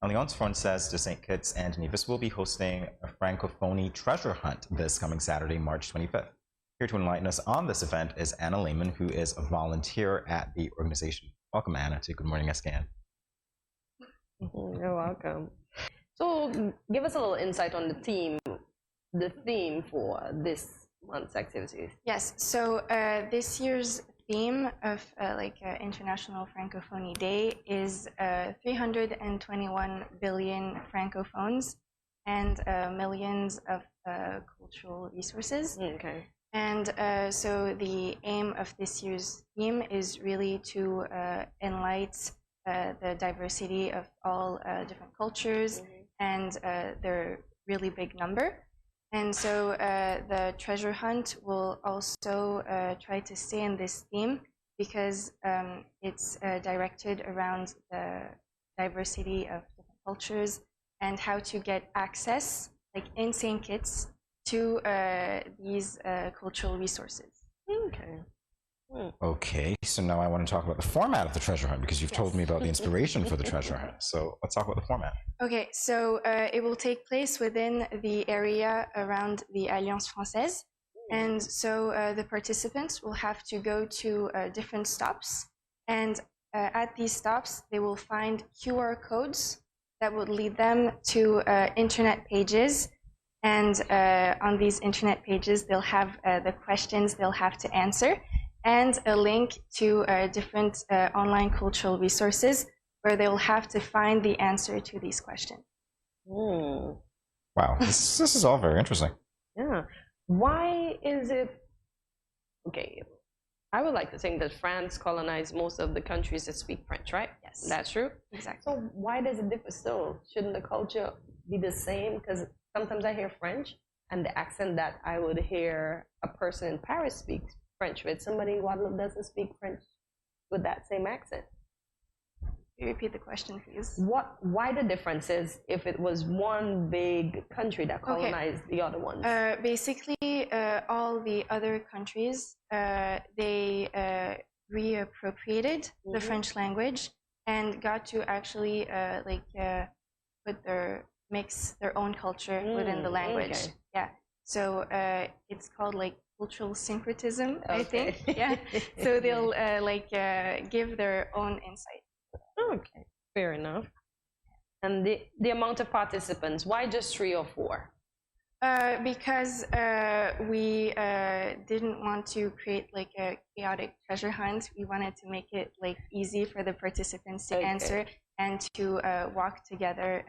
Enlightens, Française de St and Nevis will be hosting a Francophonie Treasure Hunt this coming Saturday, March 25th. Here to enlighten us on this event is Anna Laaman, who is a volunteer at the organization. Welcome, Anna, to Good Morning SKN. You're welcome. So give us a little insight on the theme for this month's activities. Yes, so this year's theme of International Francophonie Day is 321 billion francophones and millions of cultural resources. Okay. And so the aim of this year's theme is really to enlighten the diversity of all different cultures and their really big number. And so the treasure hunt will also try to stay in this theme because it's directed around the diversity of different cultures and how to get access, like in St. Kitts, to these cultural resources. Okay. Okay, so now I want to talk about the format of the treasure hunt because you've told me about the inspiration for the treasure hunt. So let's talk about the format. Okay, so it will take place within the area around the Alliance Française. And so the participants will have to go to different stops. And at these stops, they will find QR codes that would lead them to internet pages. And on these internet pages, they'll have the questions they'll have to answer, and a link to different online cultural resources where they'll have to find the answer to these questions. Mm. Wow, this is all very interesting. Yeah. Why is it... Okay, I would like to think that France colonized most of the countries that speak French, right? Yes. That's true? Exactly. So why does it differ still? Shouldn't the culture be the same? Because sometimes I hear French, and the accent that I would hear a person in Paris speak French with, somebody in Guadeloupe doesn't speak French with that same accent. Can you repeat the question, please? Why the difference is if it was one big country that colonized the other ones? Basically, all the other countries, they reappropriated the French language and got to actually mix their own culture within the language. Okay. Yeah. So it's called cultural syncretism, I think. Yeah. So they'll give their own insight. Okay, fair enough. And the amount of participants, why just 3 or 4? Because we didn't want to create a chaotic treasure hunt. We wanted to make it easy for the participants to answer and to walk together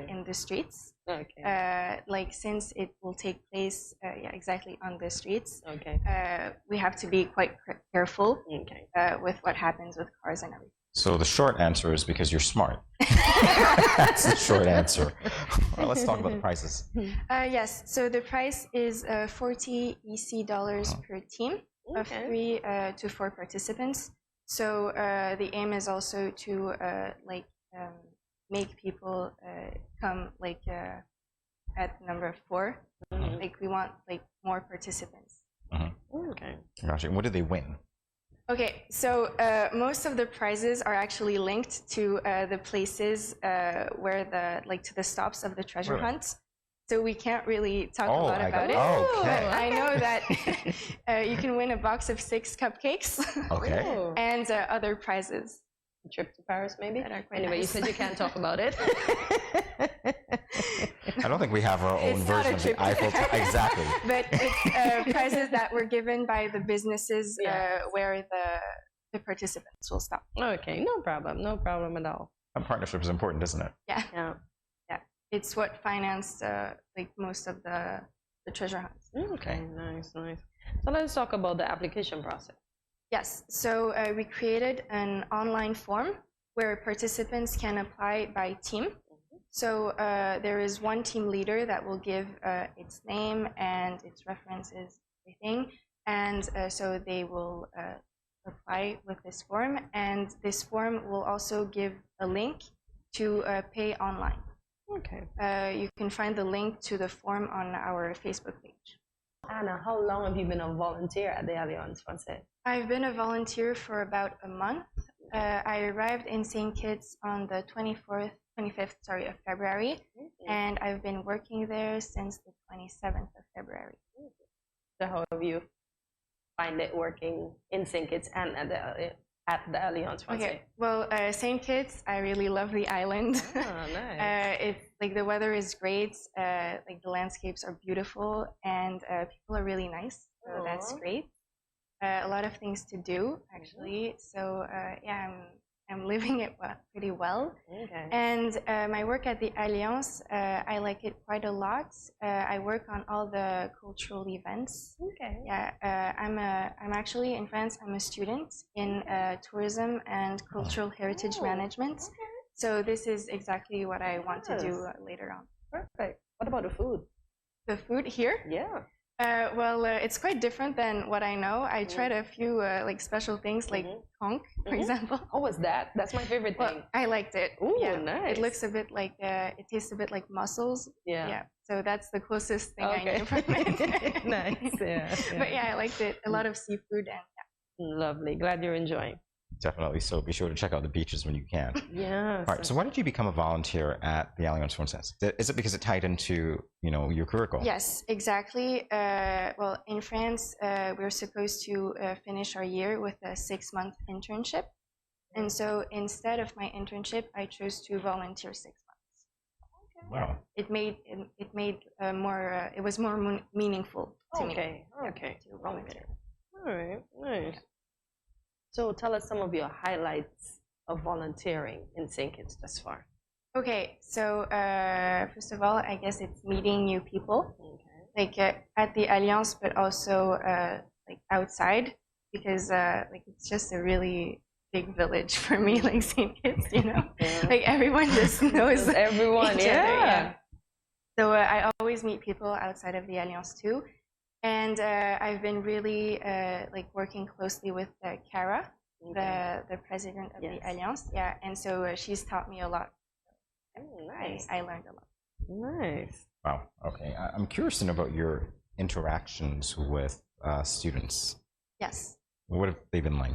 in the streets. Okay. Since it will take place exactly on the streets, Okay. we have to be quite careful Okay. with what happens with cars and everything. So the short answer is because you're smart. That's the short answer. Well, let's talk about the prices. Yes, so the price is $40 EC per team of 3 to 4 participants. So the aim is also to make people come at number of 4. We want more participants. Okay. Gotcha. And what do they win? Okay, so most of the prizes are actually linked to the places where to the stops of the treasure hunt. So we can't really talk a lot about it. Okay. But I know that you can win a box of 6 cupcakes. Okay. And other prizes. A trip to Paris, maybe? Anyway, nice. You said you can't talk about it. I don't think we have our own version of the Eiffel Tower. Exactly. But it's prizes that were given by the businesses where the participants will stop. Okay, no problem at all. That partnership is important, isn't it? Yeah. Yeah. It's what financed most of the treasure hunts. Okay, nice. So let's talk about the application process. Yes, so we created an online form where participants can apply by team. So there is one team leader that will give its name and its references, everything. And so they will apply with this form. And this form will also give a link to pay online. Okay. You can find the link to the form on our Facebook page. Anna, how long have you been a volunteer at the Alliance Française? I've been a volunteer for about a month. I arrived in St. Kitts on the 24th 25th, sorry, of February, and I've been working there since the 27th of February. So how have you find it working in St. Kitts and at the Alliance Française? Okay, well, St. Kitts, I really love the island. Oh, nice. It's like the weather is great, like the landscapes are beautiful, and people are really nice, so that's great. A lot of things to do, actually, so yeah, I'm living it pretty well. Okay. And my work at the Alliance, I like it quite a lot. I work on all the cultural events. Okay. Yeah, I'm actually in France. I'm a student in tourism and cultural heritage management. Okay. So this is exactly what I want to do later on. Perfect. What about the food? The food here? Yeah. Well, it's quite different than what I know. I tried a few like special things like conch, for example. How was that? That's my favorite thing. Well, I liked it. Ooh, yeah. nice. It looks a bit like, it tastes a bit like mussels. Yeah. Yeah. So that's the closest thing I knew from it. Nice. Yeah. But yeah, I liked it. A lot of seafood and Lovely. Glad you're enjoying. Definitely. So be sure to check out the beaches when you can. Yeah. All right. So why did you become a volunteer at the Alliance Française? Is it because it tied into, you know, your career goal? Yes, exactly. Well, in France, we're supposed to finish our year with a 6-month internship. And so instead of my internship, I chose to volunteer 6 months. Wow. It made more, it was more meaningful to me. Okay. To volunteer. All right. Nice. So tell us some of your highlights of volunteering in St. Kitts thus far. Okay, so first of all, I guess it's meeting new people, like at the Alliance, but also like outside, because like it's just a really big village for me, like St. Kitts, you know, like everyone just knows everyone. each other, yeah. So I always meet people outside of the Alliance too. And I've been really like working closely with Cara, the president of the Alliance. Yeah, and so she's taught me a lot. Nice. I learned a lot. Nice. Wow. Okay. I'm curious to know about your interactions with students. Yes. What have they been like?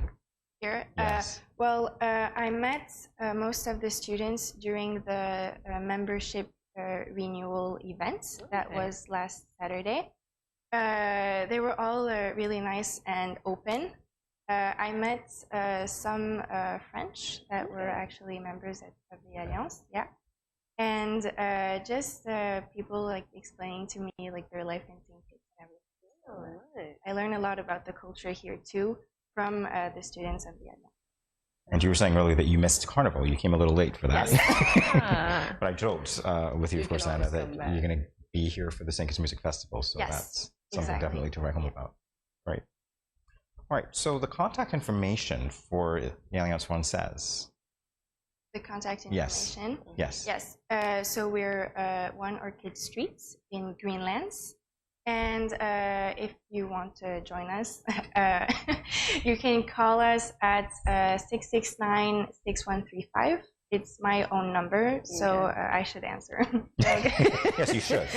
Here. Yes. Well, I met most of the students during the membership renewal event that was last Saturday. They were all really nice and open. I met some French that were actually members of the Alliance, yeah. And just people like explaining to me like their life in St. Kitts and everything. So, nice. I learned a lot about the culture here too from the students of the Alliance. And you were saying earlier that you missed Carnival. You came a little late for that. Yes. But I joked with you, of course, Anna, that you're going to be here for the St. Kitts Music Festival. So that's something definitely to write home about. Right. All right. So the contact information for the Alliance Française. The contact information? Yes. Yes. So we're 1 Orchid Street in Greenlands. And if you want to join us, you can call us at 669-6135. It's my own number, so I should answer. Yes, you should.